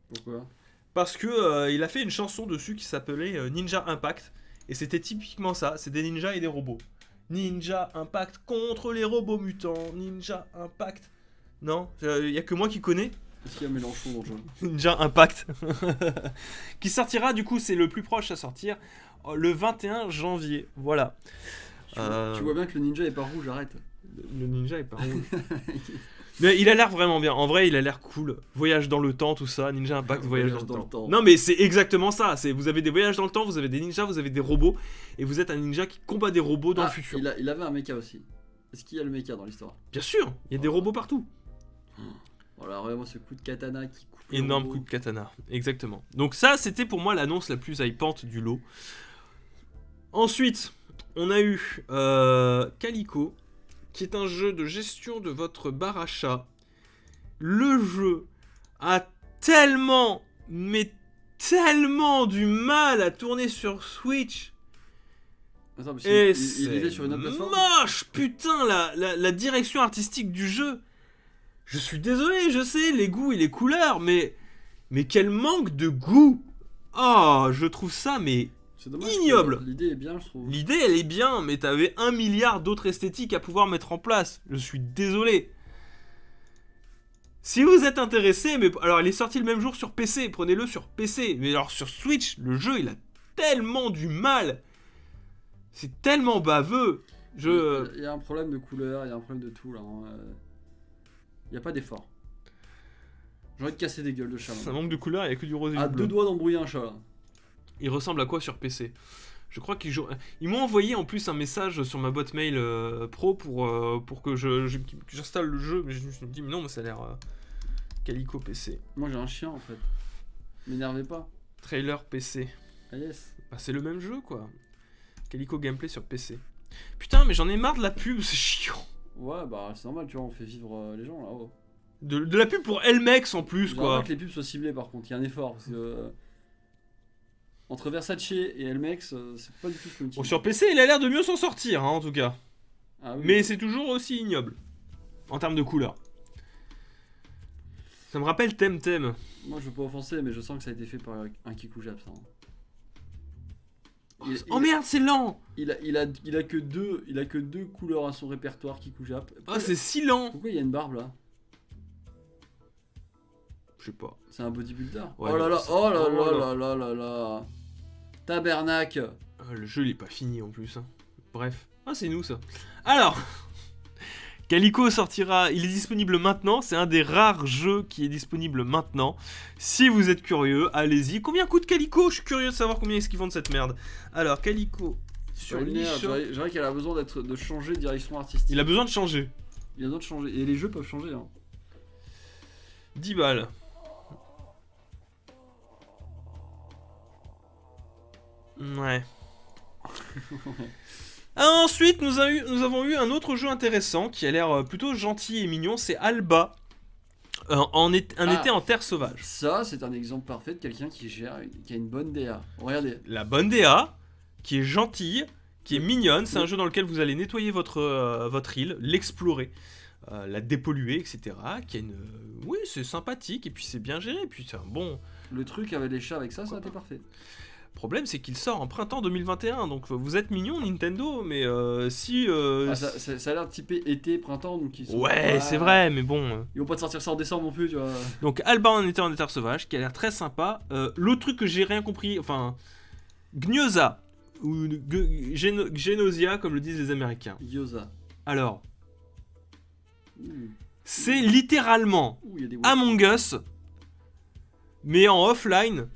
Pourquoi? Parce que il a fait une chanson dessus qui s'appelait Ninja Impact. Et c'était typiquement ça, c'est des ninjas et des robots. Ninja Impact contre les robots mutants. Ninja Impact. Non, il y a que moi qui connais. Est-ce qu'il y a Mélenchon dans le jeu? Ninja Impact. Qui sortira du coup, c'est le plus proche à sortir, le 21 janvier. Voilà. Tu vois bien que le ninja est pas rouge, arrête. Le ninja est pas rouge. Mais il a l'air vraiment bien. En vrai, il a l'air cool. Voyage dans le temps, tout ça. Ninja Impact, voyage dans le temps. Non, mais c'est exactement ça. Vous avez des voyages dans le temps, vous avez des ninjas, vous avez des robots. Et vous êtes un ninja qui combat des robots dans le futur. Il avait un mecha aussi. Est-ce qu'il y a le mecha dans l'histoire? Bien sûr, il y a des robots partout. Voilà, vraiment ce coup de katana qui coupe. Énorme coup de katana, exactement. Donc ça, c'était pour moi l'annonce la plus hypante du lot. Ensuite, on a eu Calico, qui est un jeu de gestion de votre bar à chat. Le jeu a tellement, mais tellement du mal à tourner sur Switch. Attends, mais Et il était sur une autre plateforme? moche, putain, la direction artistique du jeu. Je suis désolé, je sais, les goûts et les couleurs, mais quel manque de goût. Oh, je trouve ça, mais C'est dommage. Ignoble. L'idée est bien, je trouve. L'idée, elle est bien, mais t'avais 1 milliard d'autres esthétiques à pouvoir mettre en place. Je suis désolé. Si vous êtes intéressé, mais alors il est sorti le même jour sur PC, prenez-le sur PC. Mais alors sur Switch, le jeu, il a tellement du mal. C'est tellement baveux. Il y a un problème de couleur, il y a un problème de tout là. Il n'y a pas d'effort. J'ai envie de casser des gueules de chat. Ça manque de couleur, il n'y a que du rose et À du bleu. 2 doigts d'embrouiller un chat là. Il ressemble à quoi sur PC? Je crois qu'ils m'ont envoyé en plus un message sur ma boîte mail pro pour que j'installe le jeu, mais je me suis dit mais non, mais ça a l'air Calico PC. Moi j'ai un chien en fait. M'énervez pas. Trailer PC. Ah yes. Bah, c'est le même jeu quoi. Calico gameplay sur PC. Putain, mais j'en ai marre de la pub, c'est chiant. Ouais bah c'est normal, tu vois, on fait vivre les gens là. Oh. De la pub pour Elmex en plus J'aimerais quoi. bien que les pubs soient ciblées par contre, il y a un effort. Parce que, entre Versace et Elmex, c'est pas du tout ce qu'on Bon, utilise. sur PC, il a l'air de mieux s'en sortir hein, en tout cas. Ah oui, Mais c'est toujours aussi ignoble. En termes de couleur. Ça me rappelle Temtem. Moi je veux pas offenser, mais je sens que ça a été fait par un Kikou Japs. Hein. Oh merde, c'est lent. Il a que deux couleurs à son répertoire Kikou Jap. Oh, c'est si lent. Pourquoi il y a une barbe là? Je sais pas. C'est un bodybuilder. Ouais, oh là non, là, c'est- oh là oh là là. là là là là. Tabernacle. Le jeu il est pas fini en plus. Hein. Bref. Ah c'est nous ça. Alors. Calico sortira, il est disponible maintenant, c'est un des rares jeux qui est disponible maintenant. Si vous êtes curieux, allez-y. Combien coûte Calico? Je suis curieux de savoir combien est-ce qu'ils vendent cette merde. Alors Calico sur Sur linéaire, l'eShop. je dirais qu'elle a besoin de changer de direction artistique. Il a besoin de changer. Il a besoin de changer. Et les jeux peuvent changer. Hein. 10 balles. Ouais. Ensuite, nous avons eu un autre jeu intéressant qui a l'air plutôt gentil et mignon, c'est Alba. Un été en terre sauvage. Ça, c'est un exemple parfait de quelqu'un qui gère, qui a une bonne DA. Regardez. La bonne DA, qui est gentille, qui est mignonne, c'est un jeu dans lequel vous allez nettoyer votre île, l'explorer, la dépolluer, etc. Qui a une... Oui, c'est sympathique, et puis c'est bien géré, et puis c'est un bon... Le truc avec les chats avec ça a été parfait. Le problème, c'est qu'il sort en printemps 2021, donc vous êtes mignon Nintendo, mais si... Ça a l'air typé été, printemps, donc ils sont... Ouais, c'est vrai, mais bon... Ils vont pas te sortir ça en décembre non plus, tu vois. Donc Alba en été en terre sauvage, qui a l'air très sympa. L'autre truc que j'ai rien compris, enfin... Gnosa, ou Genosia, comme le disent les Américains. Gyoza. Alors, Ouh. c'est littéralement Ouh, il y a des Among Us, mais en offline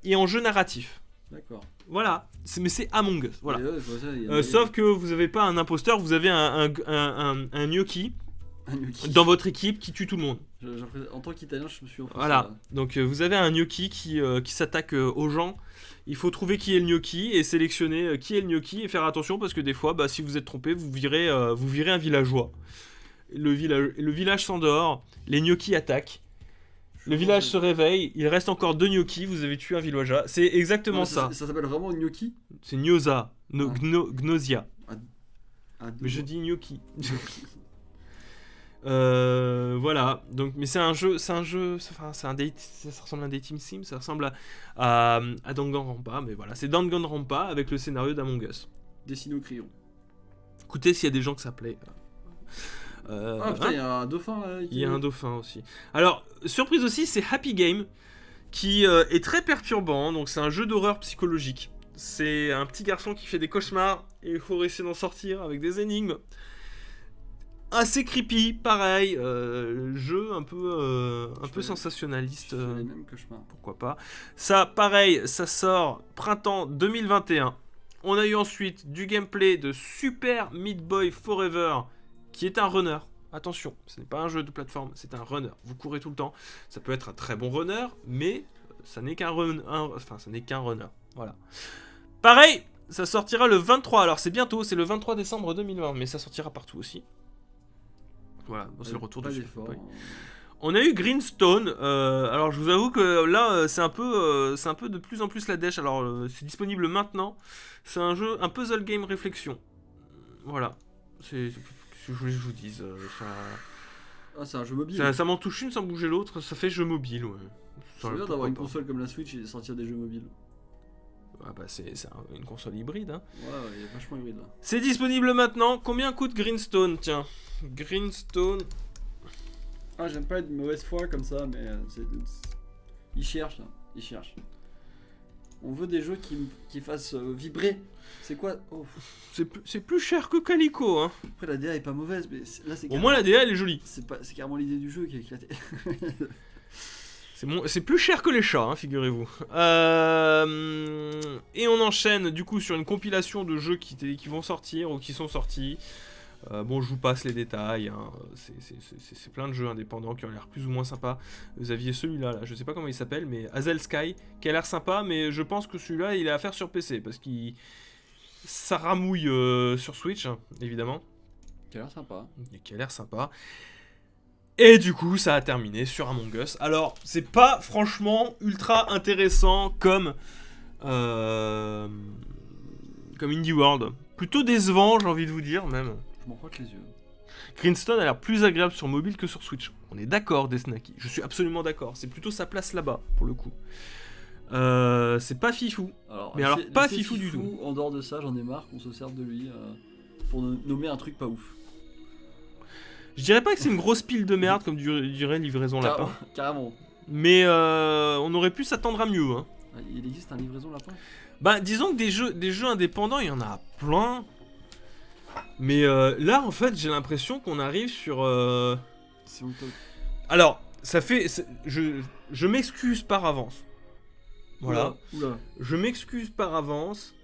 et en jeu narratif. D'accord. Voilà, mais c'est Among Us, voilà. Et ouais, je vois ça, il y a- Sauf que vous n'avez pas un imposteur, vous avez un gnocchi Un gnocchi. dans votre équipe qui tue tout le monde. En tant qu'Italien, je me suis offensé. Voilà, donc vous avez un gnocchi qui s'attaque aux gens. Il faut trouver qui est le gnocchi et sélectionner qui est le gnocchi et faire attention parce que des fois, si vous êtes trompé, vous virez un villageois. Le village s'endort, les gnocchis attaquent. Le village se réveille, il reste encore 2 gnocchis, vous avez tué un villageois. C'est exactement Ouais, ça. Ça s'appelle vraiment gnocchi. C'est Gnosa, Ah. Gnosia. Ah, Mais je dis gnocchi. Voilà, donc mais c'est un jeu, enfin ça ressemble à un dating sim, ça ressemble à Danganronpa, mais voilà, c'est Danganronpa avec le scénario d'Among Us. Dessiné au crayon. Écoutez s'il y a des gens que ça plaît. Ah putain, il y a un dauphin là. Il y a un dauphin aussi. Alors, surprise aussi, c'est Happy Game, qui est très perturbant, donc c'est un jeu d'horreur psychologique. C'est un petit garçon qui fait des cauchemars, et il faut essayer d'en sortir avec des énigmes. Assez creepy, pareil, jeu un peu sensationnaliste, Je fais les mêmes cauchemars. pourquoi pas. Ça, pareil, ça sort printemps 2021. On a eu ensuite du gameplay de Super Meat Boy Forever, qui est un runner. Attention, ce n'est pas un jeu de plateforme, c'est un runner. Vous courez tout le temps. Ça peut être un très bon runner, mais ça n'est qu'un runner. Voilà. Pareil, ça sortira le 23. Alors c'est bientôt, c'est le 23 décembre 2020, mais ça sortira partout aussi. Voilà, bon, c'est le retour de Pas Super d'effort. Meat Boy. On a eu Greenstone. Alors je vous avoue que là, c'est un peu de plus en plus la dèche. Alors c'est disponible maintenant. C'est un jeu, un puzzle game réflexion. Voilà. C'est ce que je voulais que je vous dise. Ah, c'est un jeu mobile. Ça m'en touche une sans bouger l'autre. Ça fait jeu mobile, ouais. C'est bien d'avoir une console comme la Switch et de sortir des jeux mobiles. Ah bah c'est une console hybride. Hein. Ouais, il est vachement hybride. Là. C'est disponible maintenant. Combien coûte Greenstone? Tiens, Greenstone. Ah, j'aime pas être de mauvaise foi comme ça, mais ils cherchent là. Ils cherchent. On veut des jeux qui fassent vibrer. C'est quoi? Oh. C'est plus cher que Calico. Hein. Après, la DA est pas mauvaise, mais là, c'est Au moins la DA elle est jolie. C'est carrément l'idée du jeu qui a éclaté. C'est plus cher que les chats, hein, figurez-vous. Et on enchaîne du coup sur une compilation de jeux qui vont sortir ou qui sont sortis. Bon, je vous passe les détails. Hein. C'est plein de jeux indépendants qui ont l'air plus ou moins sympas. Vous aviez celui-là, là, je sais pas comment il s'appelle, mais Hazel Sky, qui a l'air sympa, mais je pense que celui-là, il est à faire sur PC parce qu'il ça ramouille sur Switch, hein, évidemment. Qui a l'air sympa. Qui a l'air sympa. Et du coup, ça a terminé sur Among Us. Alors, c'est pas franchement ultra intéressant comme Indie World. Plutôt décevant, j'ai envie de vous dire, même. Je m'en croque les yeux. Greenstone a l'air plus agréable sur mobile que sur Switch. On est d'accord, Desnaki. Je suis absolument d'accord. C'est plutôt sa place là-bas, pour le coup. C'est pas fifou. Mais alors, pas fifou du tout. En dehors de ça, j'en ai marre qu'on se serve de lui pour nommer un truc pas ouf. Je dirais pas que c'est une grosse pile de merde, comme dirait Livraison Lapin. Carrément. Mais on aurait pu s'attendre à mieux. Hein. Il existe un Livraison Lapin? Bah, disons que des jeux indépendants, il y en a plein. Mais là, en fait, j'ai l'impression qu'on arrive sur... C'est honteux. Alors, ça fait... Je m'excuse par avance. Voilà. Oula. Je m'excuse par avance.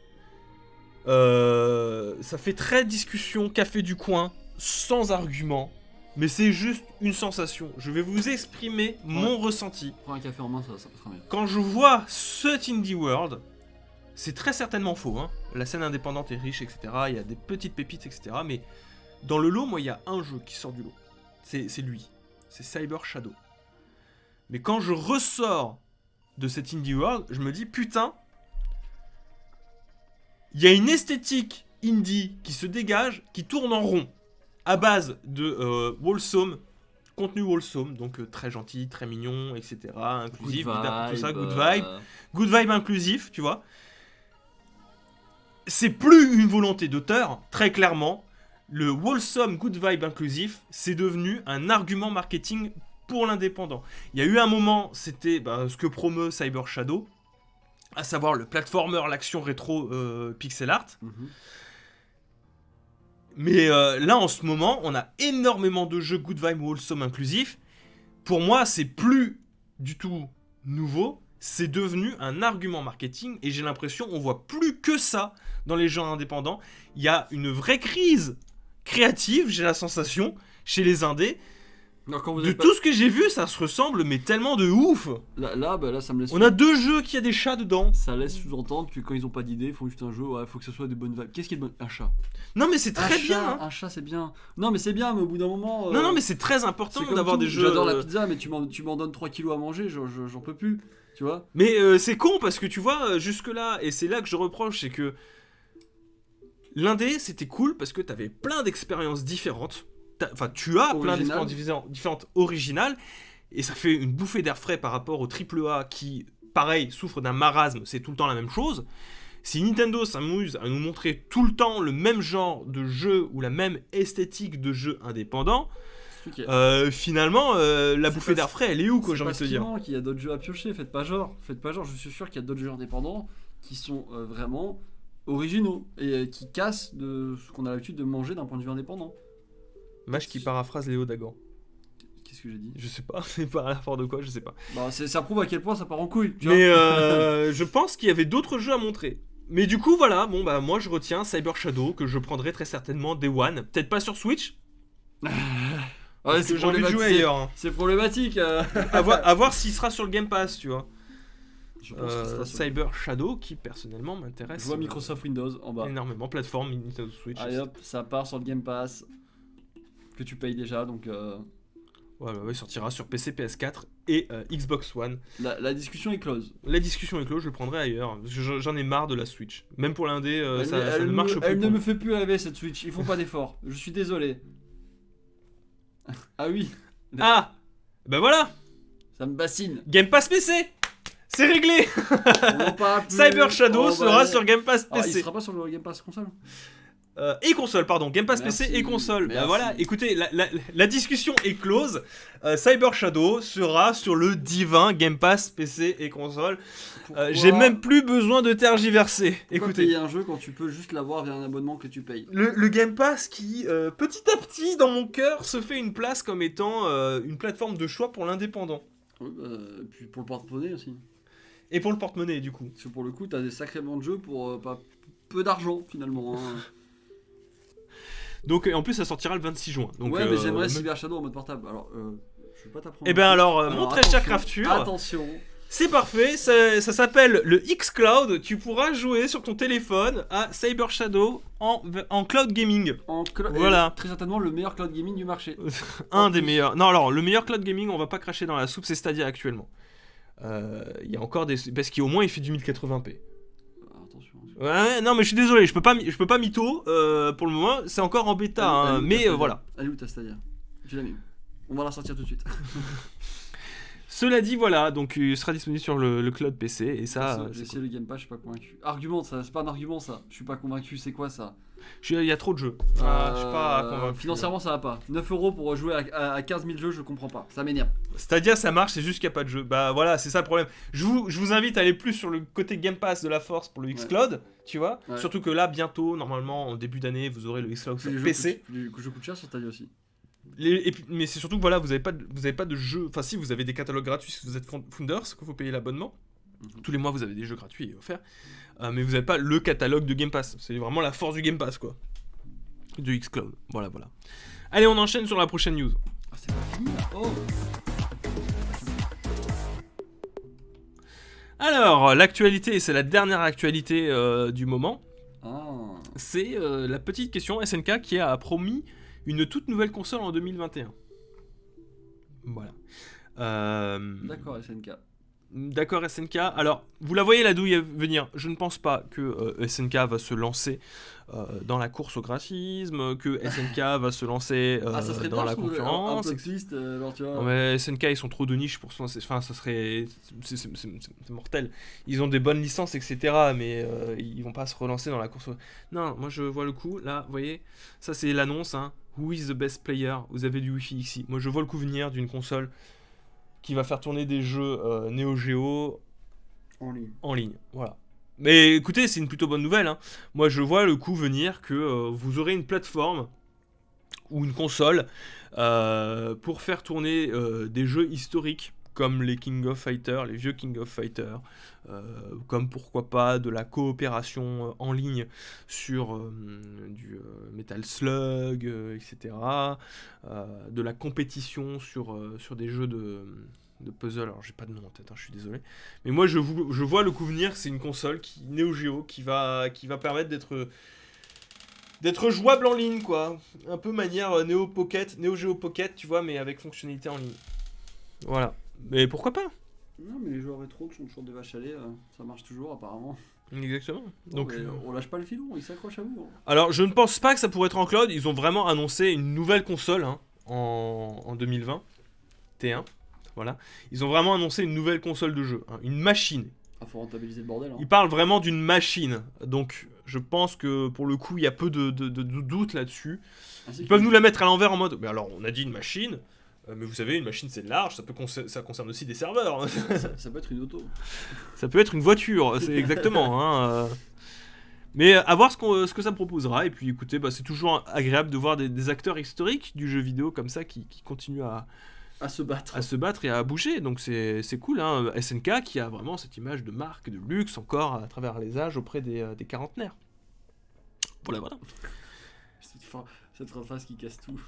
Ça fait très discussion, café du coin, sans argument. Mais c'est juste une sensation. Je vais vous exprimer mon ressenti. Prends un café en main, ça passera mieux. Quand je vois ce Indie World... C'est très certainement faux, hein. La scène indépendante est riche, etc. Il y a des petites pépites, etc. Mais dans le lot, moi, il y a un jeu qui sort du lot. C'est lui. C'est Cyber Shadow. Mais quand je ressors de cet Indie World, je me dis, putain, il y a une esthétique indie qui se dégage, qui tourne en rond, à base de wholesome, contenu wholesome, donc très gentil, très mignon, etc. Inclusif, tout ça, good vibe. Good vibe inclusif, tu vois. C'est plus une volonté d'auteur, très clairement. Le wholesome good vibe inclusif, c'est devenu un argument marketing pour l'indépendant. Il y a eu un moment, c'était ce que promeut Cyber Shadow, à savoir le platformer, l'action rétro pixel art. Mais là, en ce moment, on a énormément de jeux good vibe wholesome inclusif. Pour moi, c'est plus du tout nouveau. C'est devenu un argument marketing et j'ai l'impression on voit plus que ça dans les jeux indépendants. Il y a une vraie crise créative, j'ai la sensation, chez les indés. Non, quand vous de tout ce que j'ai vu, ça se ressemble, mais tellement de ouf. Là, ça me laisse... On a deux jeux qui a des chats dedans. Ça laisse sous-entendre que quand ils ont pas d'idée, ils font juste un jeu, ouais, faut que ce soit des bonnes vibes. Qu'est-ce qui est de bon? Un chat. Non, mais c'est très bien. Hein. Un chat, c'est bien. Non, mais c'est bien, mais au bout d'un moment... Non, mais c'est très important d'avoir des jeux... J'adore la pizza, mais tu m'en donnes 3 kilos à manger, j'en peux plus, tu vois. Mais c'est con, parce que tu vois, jusque-là, et c'est là que je reproche, c'est que... L'indé, c'était cool, parce que t'avais plein d'expériences différentes. Enfin, tu as plein d'expériences différentes originales, et ça fait une bouffée d'air frais par rapport au AAA qui, pareil, souffre d'un marasme, c'est tout le temps la même chose. Si Nintendo s'amuse à nous montrer tout le temps le même genre de jeu ou la même esthétique de jeu indépendant, finalement, la bouffée d'air frais, elle est où, quoi, j'ai envie de te dire. Qu'il y a d'autres jeux à piocher, faites pas genre, je suis sûr qu'il y a d'autres jeux indépendants qui sont vraiment originaux et qui cassent de ce qu'on a l'habitude de manger d'un point de vue indépendant. Mage qui paraphrase Léo Dagan. Qu'est-ce que j'ai dit? Je sais pas, c'est pas à la force de quoi, je sais pas. Bah, ça prouve à quel point ça part en couille. Mais je pense qu'il y avait d'autres jeux à montrer. Mais du coup, voilà, bon bah moi je retiens Cyber Shadow que je prendrai très certainement Day One. Peut-être pas sur Switch. Ouais, c'est j'ai envie de jouer ailleurs. Hein. C'est problématique. À voir s'il sera sur le Game Pass, tu vois. Je pense Cyber Shadow qui personnellement m'intéresse. Je vois Microsoft Windows en bas. Énormément, plateforme Nintendo Switch. Allez hop, ça part sur le Game Pass. Que tu payes déjà, donc... Voilà, il sortira sur PC, PS4 et Xbox One. La discussion est close. La discussion est close, je le prendrai ailleurs. Parce que j'en ai marre de la Switch. Même pour l'indé, ça ne marche plus. Elle ne me fait plus rêver cette Switch, ils font pas d'efforts. Je suis désolé. Ah oui. Ah ben voilà. Ça me bassine. Game Pass PC. C'est réglé. On n'en parle plus. Cyber Shadow Oh, sera ouais. sur Game Pass Alors, il PC. sera pas sur le Game Pass console. Et console, pardon, Game Pass Merci, PC et console. Bah merci. voilà, écoutez, la discussion est close. Cyber Shadow sera sur le divin Game Pass PC et console. J'ai même plus besoin de tergiverser. Pourquoi Écoutez, payer un jeu quand tu peux juste l'avoir via un abonnement que tu payes? le Game Pass qui, petit à petit, dans mon cœur, se fait une place comme étant une plateforme de choix pour l'indépendant. Oui, puis pour le porte-monnaie aussi. Et pour le porte-monnaie, du coup. Parce que pour le coup, t'as des sacréments de jeux pour pas peu d'argent finalement. Hein. Donc, en plus, ça sortira le 26 juin. Donc, ouais, mais j'aimerais me- Cyber Shadow en mode portable. Alors, je vais pas t'apprendre. Eh ben alors, Alors, mon très cher attention, Crafture, Attention. c'est parfait, ça s'appelle le X-Cloud. Tu pourras jouer sur ton téléphone à Cyber Shadow en cloud gaming. Voilà. Très certainement le meilleur cloud gaming du marché. Un des meilleurs. Non, alors, le meilleur cloud gaming, on va pas cracher dans la soupe, c'est Stadia actuellement. Il y a encore des. Parce qu'au moins, il fait du 1080p. Attention. Ouais, non, mais je suis désolé, je peux pas mytho pour le moment, c'est encore en bêta, hein, Allez, mais Stadia. voilà. Allez où ta Stadia? Tu l'as mis. On va la sortir tout de suite. Cela dit, voilà, donc il sera disponible sur le cloud PC, et ça. J'ai essayé le Game Pass, je suis pas convaincu. Argument, ça, c'est pas un argument ça. Je suis pas convaincu, c'est quoi ça? Il y a trop de jeux. Je suis pas convaincu. Financièrement, ça va pas. 9€ pour jouer à 15 000 jeux, je comprends pas. Ça m'énerve. Stadia, ça marche, c'est juste qu'il n'y a pas de jeu. Bah voilà, c'est ça le problème. Je vous invite à aller plus sur le côté Game Pass de la force pour le Xcloud, tu vois. Ouais. Surtout que là, bientôt, normalement, en début d'année, vous aurez le Xcloud sur Les jeux PC. les jeux coûtent cher sur Stadia aussi. Mais c'est surtout que voilà, vous avez pas de jeux. Enfin, si vous avez des catalogues gratuits si vous êtes Founders, que vous payez l'abonnement. Tous les mois, vous avez des jeux gratuits offerts. Mais vous n'avez pas le catalogue de Game Pass. C'est vraiment la force du Game Pass, quoi. De Xcloud. Voilà. Allez, on enchaîne sur la prochaine news. Ah, c'est pas fini là. Oh. Alors, l'actualité, et c'est la dernière actualité du moment. Ah. C'est la petite question SNK qui a promis une toute nouvelle console en 2021. Voilà. D'accord, SNK. D'accord, SNK. Alors, vous la voyez la douille venir. Je ne pense pas que SNK va se lancer dans la course au graphisme, que SNK va se lancer Ça serait dans bien la un concurrence. peu twist, alors tu vois. Non, mais SNK, ils sont trop de niche pour se lancer. Enfin, ça serait. C'est mortel. Ils ont des bonnes licences, etc. Mais ils vont pas se relancer dans la course. Non, moi je vois le coup. Là, vous voyez, ça c'est l'annonce. Hein. Who is the best player? Vous avez du Wi-Fi ici. Moi je vois le coup venir d'une console qui va faire tourner des jeux Neo Geo En ligne. Voilà. Mais écoutez, c'est une plutôt bonne nouvelle. Hein. Moi je vois le coup venir que vous aurez une plateforme ou une console pour faire tourner des jeux historiques comme les King of Fighters, les vieux King of Fighters, comme pourquoi pas de la coopération en ligne sur du Metal Slug, etc. De la compétition sur des jeux de puzzle. Alors j'ai pas de nom en tête, hein, je suis désolé. Mais moi je vois le coup venir, c'est une console Neo Geo qui va permettre d'être jouable en ligne, quoi. Un peu manière Neo Geo Pocket, tu vois, mais avec fonctionnalité en ligne. Voilà. Mais pourquoi pas? Non, mais les joueurs rétro qui sont toujours des vaches à lait, ça marche toujours apparemment. Exactement. Donc, on lâche pas le filon, ils s'accrochent à vous. Hein. Alors, je ne pense pas que ça pourrait être en cloud. Ils ont vraiment annoncé une nouvelle console hein, en 2020. T1. Voilà. Ils ont vraiment annoncé une nouvelle console de jeu. Hein, une machine. Ah, faut rentabiliser le bordel. Hein. Ils parlent vraiment d'une machine. Donc, je pense que pour le coup, il y a peu de doute là-dessus. Ils peuvent nous la mettre à l'envers en mode. Mais alors, on a dit une machine. Mais vous savez, une machine c'est large, ça concerne aussi des serveurs. Ça peut être une auto. Ça peut être une voiture, c'est exactement. Hein, Mais à voir ce que ça proposera. Et puis écoutez, c'est toujours agréable de voir des acteurs historiques du jeu vidéo comme ça qui continuent à se battre et à bouger. Donc c'est cool. Hein. SNK qui a vraiment cette image de marque, de luxe encore à travers les âges auprès des quarantenaires. Voilà. Cette phrase qui casse tout.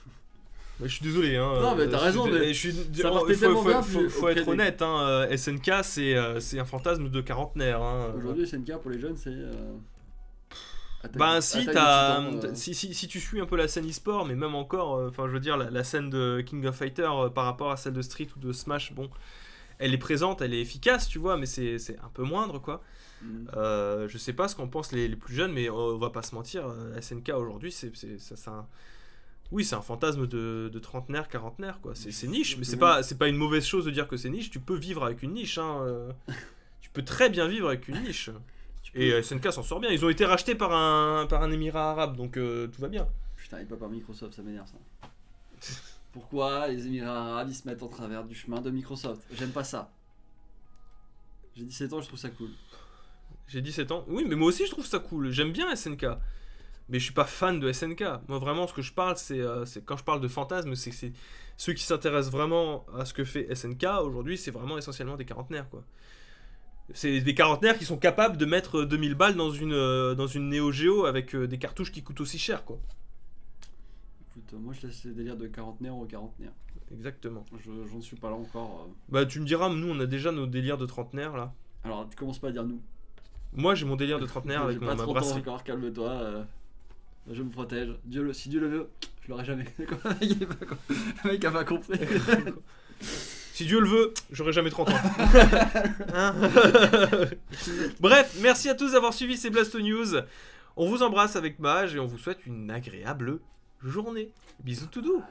Je suis désolé. Hein, non, mais t'as raison. Mais faut être honnête. Hein, SNK, c'est un fantasme de quarantenaire. Hein. Aujourd'hui, SNK pour les jeunes, c'est. Si tu suis un peu la scène e-sport, mais même encore, je veux dire, la scène de King of Fighters par rapport à celle de Street ou de Smash, bon, elle est présente, elle est efficace, tu vois, mais c'est un peu moindre, quoi. Je sais pas ce qu'en pensent les plus jeunes, mais on va pas se mentir, SNK aujourd'hui, c'est un fantasme de trentenaire, quarantenaire, quoi. C'est niche, mais c'est pas une mauvaise chose de dire que c'est niche. Tu peux vivre avec une niche, hein. Tu peux très bien vivre avec une niche. Tu peux- Et SNK s'en sort bien. Ils ont été rachetés par un émirat arabe, donc tout va bien. Putain, et pas par Microsoft, ça m'énerve ça. Pourquoi les Émirats Arabes ils se mettent en travers du chemin de Microsoft? J'aime pas ça. J'ai 17 ans, je trouve ça cool. J'ai 17 ans. Oui, mais moi aussi je trouve ça cool. J'aime bien SNK. Mais je suis pas fan de SNK. Moi vraiment, ce que je parle, c'est quand je parle de fantasmes, c'est ceux qui s'intéressent vraiment à ce que fait SNK aujourd'hui, c'est vraiment essentiellement des quarantenaires, quoi. C'est des quarantenaires qui sont capables de mettre 2000 balles dans une Neo Geo avec des cartouches qui coûtent aussi cher, quoi. Écoute, moi je laisse les délires de quarantenaire aux quarantenaires. Exactement. J'en suis pas là encore. Bah tu me diras, nous on a déjà nos délires de trentenaire là. Alors, tu commences pas à dire nous. Moi j'ai mon délire de trentenaire avec J'ai pas ma 30 ans brasserie. encore, calme-toi. Je me protège. Si Dieu le veut, je l'aurai jamais. Le mec a pas compris. Si Dieu le veut, j'aurai jamais 30 ans. Hein. Bref, merci à tous d'avoir suivi ces Blasto News. On vous embrasse avec Mage et on vous souhaite une agréable journée. Bisous tout doux.